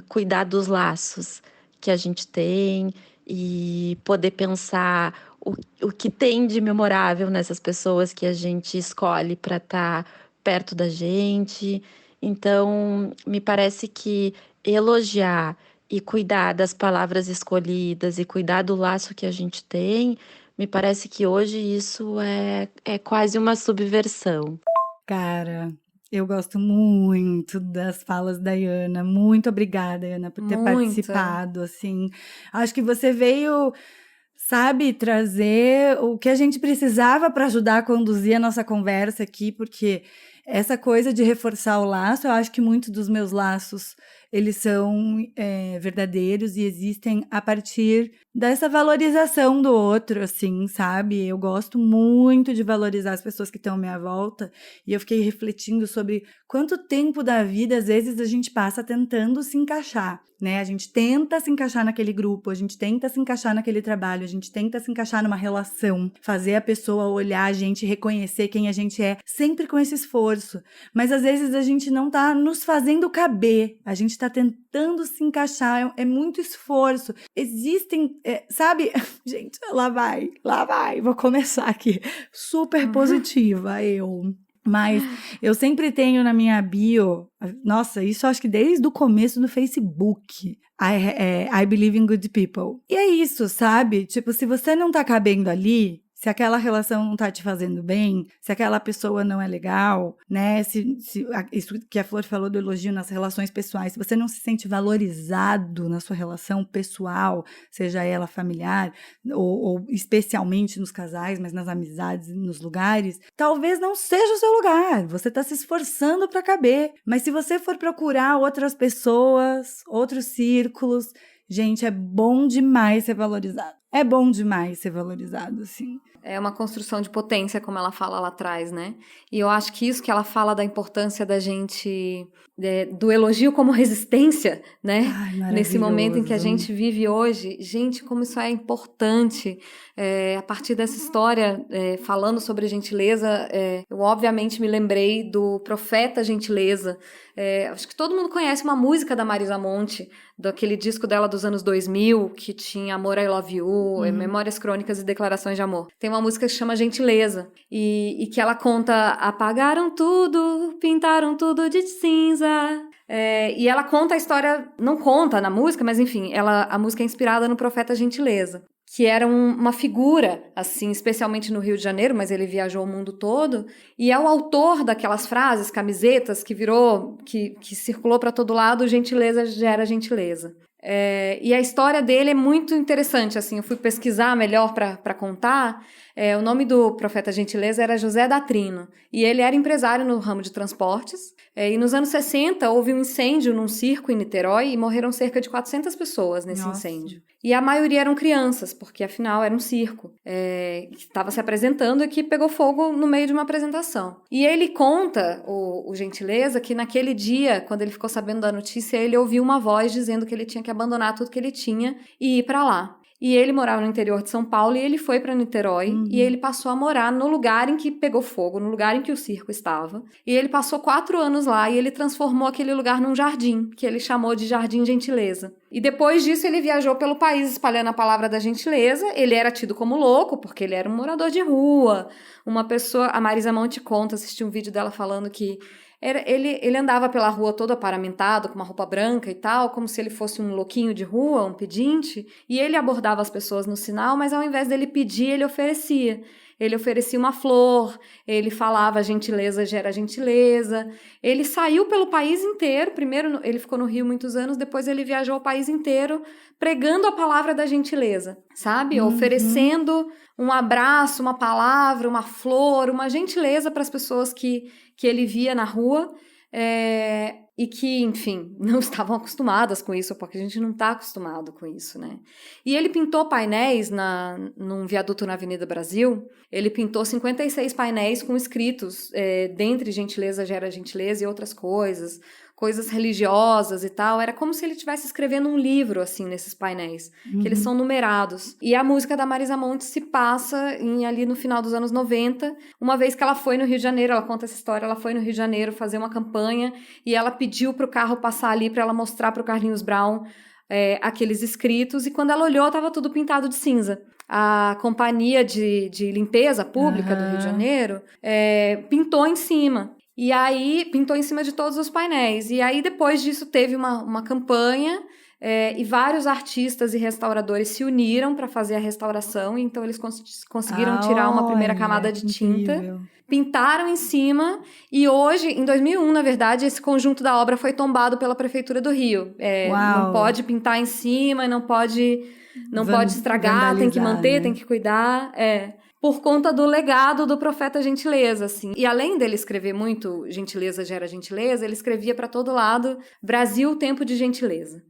cuidar dos laços que a gente tem e poder pensar o que tem de memorável nessas pessoas que a gente escolhe para estar perto da gente. Então, me parece que elogiar e cuidar das palavras escolhidas e cuidar do laço que a gente tem, me parece que hoje isso é quase uma subversão. Cara, eu gosto muito das falas da Ana. Muito obrigada, Ana, por ter Muito. participado, assim. Acho que você veio, sabe, trazer o que a gente precisava para ajudar a conduzir a nossa conversa aqui, porque essa coisa de reforçar o laço, eu acho que muitos dos meus laços, eles são verdadeiros e existem a partir dessa valorização do outro, assim, sabe? Eu gosto muito de valorizar as pessoas que estão à minha volta e eu fiquei refletindo sobre quanto tempo da vida, às vezes, a gente passa tentando se encaixar, né? A gente tenta se encaixar naquele grupo, a gente tenta se encaixar naquele trabalho, a gente tenta se encaixar numa relação, fazer a pessoa olhar a gente, reconhecer quem a gente é, sempre com esse esforço. Mas às vezes a gente não tá nos fazendo caber, a gente tá tentando se encaixar, é muito esforço. Existem, sabe? Gente, lá vai, vou começar aqui. Super positiva, eu. Mas eu sempre tenho na minha bio, nossa, isso acho que desde o começo do Facebook, I believe in good people. E é isso, sabe? Tipo, se você não tá cabendo ali, se aquela relação não tá te fazendo bem, se aquela pessoa não é legal, né? Isso que a Flor falou do elogio nas relações pessoais, se você não se sente valorizado na sua relação pessoal, seja ela familiar, ou especialmente nos casais, mas nas amizades, nos lugares, talvez não seja o seu lugar. Você tá se esforçando para caber. Mas se você for procurar outras pessoas, outros círculos, gente, é bom demais ser valorizado. É bom demais ser valorizado, assim. É uma construção de potência, como ela fala lá atrás, né? E eu acho que isso que ela fala da importância da gente, do elogio como resistência, né? Ai, nesse momento em que a maravilhoso. gente vive hoje. Gente, como isso é importante. A partir dessa história, falando sobre gentileza, eu obviamente me lembrei do Profeta Gentileza. Acho que todo mundo conhece uma música da Marisa Monte, daquele disco dela dos anos 2000, que tinha Amor, I Love You, Memórias Crônicas e Declarações de Amor. Tem uma música que se chama Gentileza, e que ela conta: apagaram tudo, pintaram tudo de cinza. E ela conta a história, não conta na música, mas enfim, a música é inspirada no Profeta Gentileza, que era uma figura, assim, especialmente no Rio de Janeiro, mas ele viajou o mundo todo, e é o autor daquelas frases, camisetas, que circulou para todo lado: gentileza gera gentileza. E a história dele é muito interessante, assim, eu fui pesquisar melhor para contar. O nome do Profeta Gentileza era José Datrino, e ele era empresário no ramo de transportes, e nos anos 60 houve um incêndio num circo em Niterói e morreram cerca de 400 pessoas nesse incêndio. E a maioria eram crianças, porque afinal era um circo que estava se apresentando e que pegou fogo no meio de uma apresentação. E ele conta, o Gentileza, que naquele dia, quando ele ficou sabendo da notícia, ele ouviu uma voz dizendo que ele tinha que abandonar tudo que ele tinha e ir para lá. E ele morava no interior de São Paulo, e ele foi para Niterói, e ele passou a morar no lugar em que pegou fogo, no lugar em que o circo estava. E ele passou 4 anos lá, e ele transformou aquele lugar num jardim, que ele chamou de Jardim Gentileza. E depois disso ele viajou pelo país espalhando a palavra da gentileza. Ele era tido como louco, porque ele era um morador de rua, uma pessoa... A Marisa Monte conta, assisti um vídeo dela falando que ele andava pela rua todo aparamentado, com uma roupa branca e tal, como se ele fosse um louquinho de rua, um pedinte, e ele abordava as pessoas no sinal, mas ao invés dele pedir, ele oferecia. Ele oferecia uma flor, ele falava gentileza gera gentileza. Ele saiu pelo país inteiro, primeiro ele ficou no Rio muitos anos, depois ele viajou o país inteiro pregando a palavra da gentileza, sabe? Oferecendo um abraço, uma palavra, uma flor, uma gentileza para as pessoas que ele via na rua, e que, enfim, não estavam acostumadas com isso, porque a gente não está acostumado com isso, né? E ele pintou painéis num viaduto na Avenida Brasil. Ele pintou 56 painéis com escritos, dentre gentileza gera gentileza e outras coisas religiosas e tal. Era como se ele estivesse escrevendo um livro, assim, nesses painéis, que eles são numerados. E a música da Marisa Monte se passa ali no final dos anos 90, uma vez que ela foi no Rio de Janeiro. Ela conta essa história: ela foi no Rio de Janeiro fazer uma campanha, e ela pediu para o carro passar ali para ela mostrar para o Carlinhos Brown aqueles escritos, e quando ela olhou, estava tudo pintado de cinza. a companhia de limpeza pública do Rio de Janeiro pintou em cima. E aí, pintou em cima de todos os painéis. E aí, depois disso, teve uma campanha e vários artistas e restauradores se uniram para fazer a restauração. Então, eles conseguiram tirar uma primeira camada de tinta. Incrível. Pintaram em cima e hoje, em 2001, na verdade, esse conjunto da obra foi tombado pela Prefeitura do Rio. Não pode pintar em cima, não pode estragar, tem que manter, né? Tem que cuidar. Por conta do legado do Profeta Gentileza, assim. E além dele escrever muito gentileza gera gentileza, ele escrevia para todo lado, Brasil, tempo de gentileza.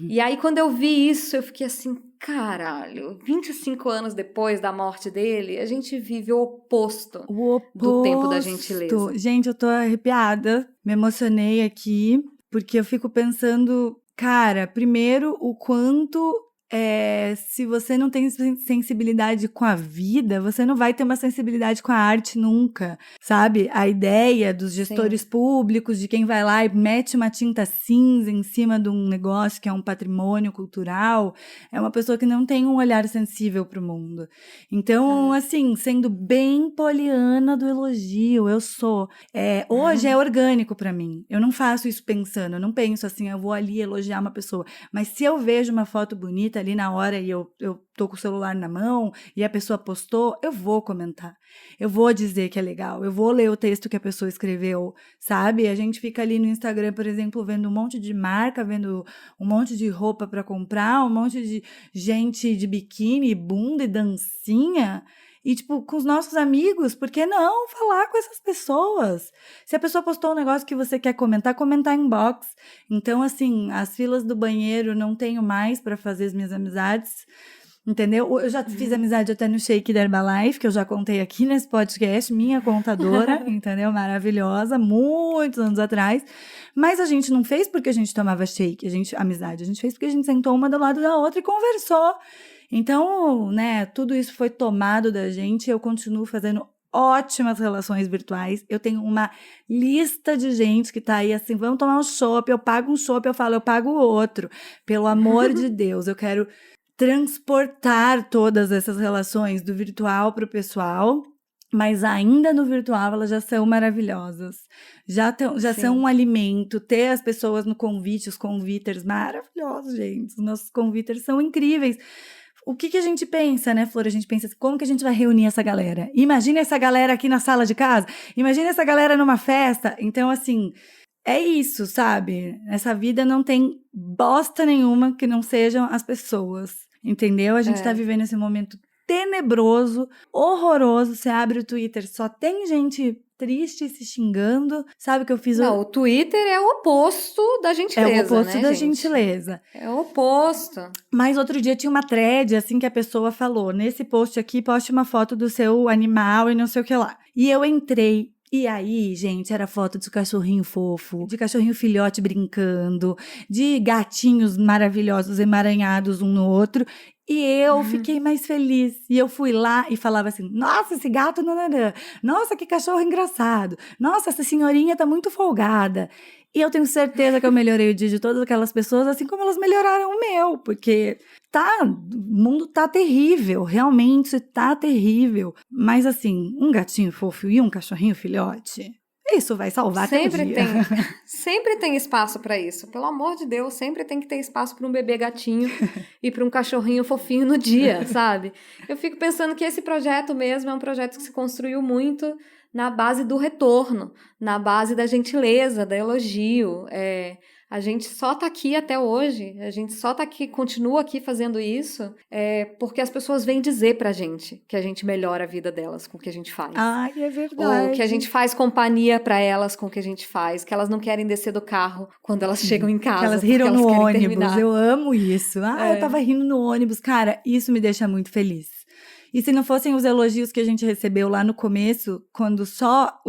E aí, quando eu vi isso, eu fiquei assim, caralho, 25 anos depois da morte dele, a gente vive o oposto do tempo da gentileza. Gente, eu tô arrepiada, me emocionei aqui, porque eu fico pensando, cara, primeiro, o quanto... se você não tem sensibilidade com a vida, você não vai ter uma sensibilidade com a arte nunca, sabe? A ideia dos gestores públicos, de quem vai lá e mete uma tinta cinza em cima de um negócio que é um patrimônio cultural, é uma pessoa que não tem um olhar sensível para o mundo. Então, assim, sendo bem poliana do elogio, eu sou. Hoje é orgânico para mim. Eu não faço isso pensando, eu não penso assim, eu vou ali elogiar uma pessoa. Mas se eu vejo uma foto bonita ali na hora e eu tô com o celular na mão e a pessoa postou, eu vou comentar. Eu vou dizer que é legal. Eu vou ler o texto que a pessoa escreveu, sabe? A gente fica ali no Instagram, por exemplo, vendo um monte de marca, vendo um monte de roupa para comprar, um monte de gente de biquíni, bunda e dancinha. E, tipo, com os nossos amigos, por que não falar com essas pessoas? Se a pessoa postou um negócio que você quer comentar, comentar em inbox. Então, assim, as filas do banheiro não tenho mais para fazer as minhas amizades, entendeu? Eu já fiz amizade até no Shake da Herbalife, que eu já contei aqui nesse podcast, minha contadora, entendeu? Maravilhosa, muitos anos atrás. Mas a gente não fez porque a gente tomava shake, amizade. A gente fez porque a gente sentou uma do lado da outra e conversou. Então, né, tudo isso foi tomado da gente, eu continuo fazendo ótimas relações virtuais, eu tenho uma lista de gente que tá aí assim, vamos tomar um chopp, eu pago um chopp, eu falo, eu pago o outro, pelo amor de Deus, eu quero transportar todas essas relações do virtual para o pessoal, mas ainda no virtual elas já são maravilhosas, já são um alimento, ter as pessoas no convite, os conviters maravilhosos, gente, os nossos conviters são incríveis. O que a gente pensa, né, Flor? A gente pensa assim, como que a gente vai reunir essa galera? Imagina essa galera aqui na sala de casa, imagina essa galera numa festa. Então, assim, é isso, sabe? Essa vida não tem bosta nenhuma que não sejam as pessoas, entendeu? A gente tá vivendo esse momento tenebroso, horroroso. Você abre o Twitter, só tem gente triste, se xingando. Sabe o que eu fiz? Não, o Twitter é o oposto da gentileza, é o oposto, né, da gente? gentileza. É o oposto. Mas outro dia tinha uma thread, assim, que a pessoa falou, nesse post aqui, poste uma foto do seu animal e não sei o que lá. E eu entrei. E aí, gente, era foto de cachorrinho fofo, de cachorrinho filhote brincando, de gatinhos maravilhosos emaranhados um no outro. E eu fiquei mais feliz. E eu fui lá e falava assim, nossa, esse gato nananã. Nossa, que cachorro engraçado. Nossa, essa senhorinha tá muito folgada. E eu tenho certeza que eu melhorei o dia de todas aquelas pessoas, assim como elas melhoraram o meu. Porque o mundo tá terrível, realmente tá terrível. Mas assim, um gatinho fofo e um cachorrinho filhote... Isso vai salvar sempre teu dia. Sempre tem espaço para isso. Pelo amor de Deus, sempre tem que ter espaço para um bebê gatinho e para um cachorrinho fofinho no dia, sabe? Eu fico pensando que esse projeto mesmo é um projeto que se construiu muito na base do retorno, na base da gentileza, da elogio. A gente só tá aqui até hoje, a gente só tá aqui, continua aqui fazendo isso, porque as pessoas vêm dizer pra gente que a gente melhora a vida delas com o que a gente faz. Ai, é verdade. Ou que a gente faz companhia pra elas com o que a gente faz, que elas não querem descer do carro quando elas chegam em casa. Que elas riram no ônibus, terminar. Eu amo isso. Eu tava rindo no ônibus. Cara, isso me deixa muito feliz. E se não fossem os elogios que a gente recebeu lá no começo, quando só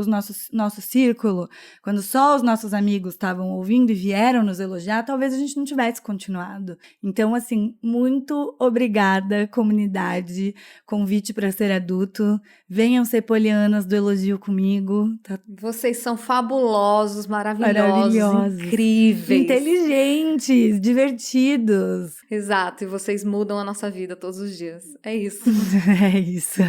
nosso círculo, quando só os nossos amigos estavam ouvindo e vieram nos elogiar, talvez a gente não tivesse continuado. Então, assim, muito obrigada, comunidade. Convite para ser adulto. Venham ser polianas do elogio comigo. Tá? Vocês são fabulosos, maravilhosos, incríveis. Inteligentes, divertidos. Exato, e vocês mudam a nossa vida todos os dias. É isso. É isso.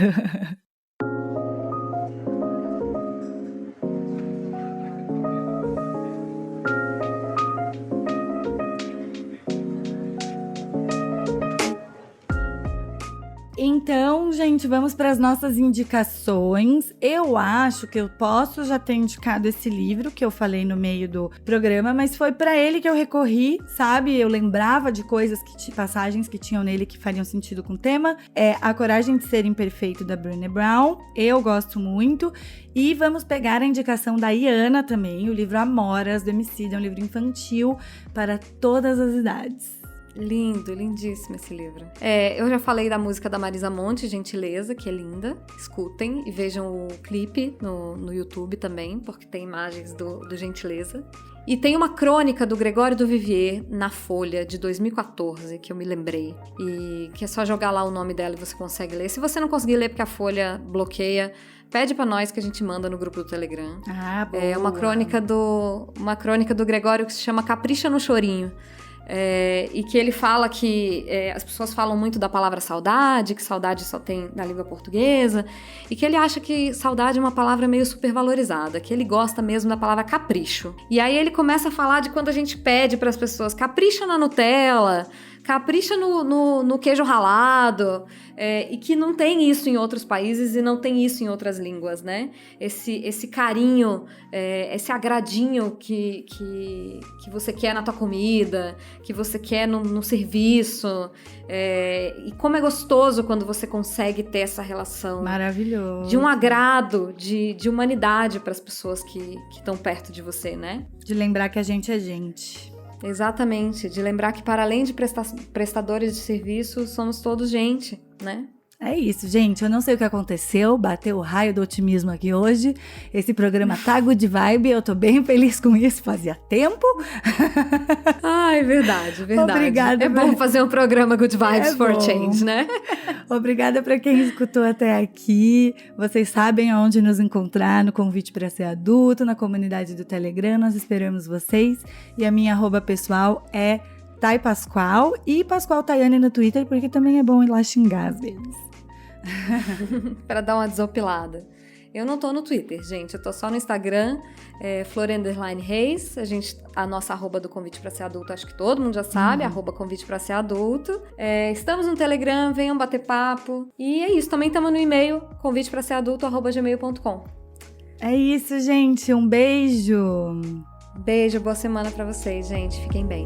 Então, gente, vamos para as nossas indicações. Eu acho que eu posso já ter indicado esse livro que eu falei no meio do programa, mas foi para ele que eu recorri, sabe? Eu lembrava de coisas, passagens que tinham nele que fariam sentido com o tema. É A Coragem de Ser Imperfeito, da Brené Brown. Eu gosto muito. E vamos pegar a indicação da Iana também, o livro Amoras, do Emicida, é um livro infantil para todas as idades. Lindo, lindíssimo esse livro. Eu já falei da música da Marisa Monte, Gentileza, que é linda. Escutem e vejam o clipe no YouTube também, porque tem imagens do Gentileza. E tem uma crônica do Gregório do Vivier na Folha, de 2014, que eu me lembrei. E que é só jogar lá o nome dela e você consegue ler. Se você não conseguir ler porque a Folha bloqueia, pede pra nós que a gente manda no grupo do Telegram. Ah, boa. É uma crônica do Gregório que se chama Capricha no Chorinho. E que ele fala que as pessoas falam muito da palavra saudade, que saudade só tem na língua portuguesa, e que ele acha que saudade é uma palavra meio supervalorizada, que ele gosta mesmo da palavra capricho. E aí ele começa a falar de quando a gente pede para as pessoas, capricha na Nutella, capricha no queijo ralado, e que não tem isso em outros países e não tem isso em outras línguas, né? Esse carinho, esse agradinho que você quer na tua comida, que você quer no serviço, e como é gostoso quando você consegue ter essa relação. Maravilhoso. De um agrado, de humanidade para as pessoas que estão perto de você, né? De lembrar que a gente é gente. Exatamente, de lembrar que para além de prestadores de serviço, somos todos gente, né? É isso, gente. Eu não sei o que aconteceu, bateu o raio do otimismo aqui hoje. Esse programa tá good vibe, eu tô bem feliz com isso, fazia tempo. Ai, verdade. Obrigada. É bom fazer um programa Good Vibes for Change, né? Obrigada para quem escutou até aqui. Vocês sabem aonde nos encontrar no Convite para Ser Adulto, na comunidade do Telegram. Nós esperamos vocês. E a minha @ pessoal é Thay Pascoal e Pascoal Tayane no Twitter, porque também é bom ir lá xingar às vezes. Para dar uma desopilada. Eu não tô no Twitter, gente. Eu tô só no Instagram, Flor_Reis. A nossa @ do Convite para Ser Adulto, acho que todo mundo já sabe, @Convite para Ser Adulto. Estamos no Telegram, venham bater papo. E é isso, também estamos no e-mail, convitepraseradulto@gmail.com. É isso, gente. Um beijo. Beijo, boa semana para vocês, gente. Fiquem bem.